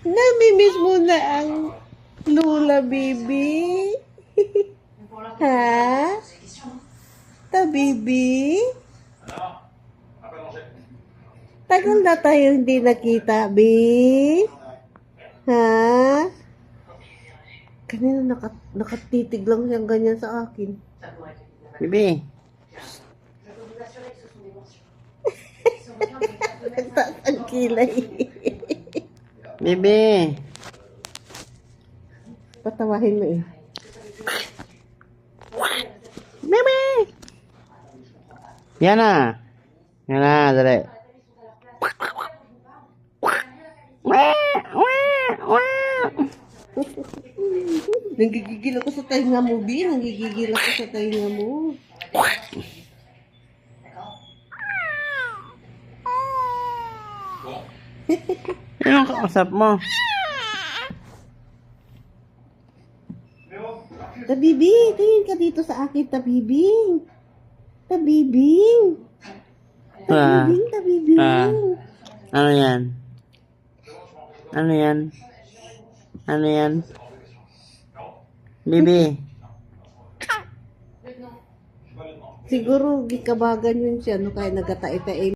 Namimiss mo na ang Lula, baby. Ha? Ta, baby? Tagal na tayo hindi nakita, babe. Ha? Kanina nakatitig lang siyang ganyan sa akin. Bibi. Nagtaas ang kilay. Bibi. Patawahin mo eh. Bibi. Yan na. Yan na, dali. Nanggigigil ako sa tainga mo, B. Nanggigigil ako sa tainga mo. Ano ang kausap mo? Tabibing, tingin ka dito sa akin, Tabibing. Tabibing. Tabibing, Tabibing. Ano yan? Ano yan? Ano yan? Bibi. Siguro, gikabagan yun siya, no, kaya nagatae-tae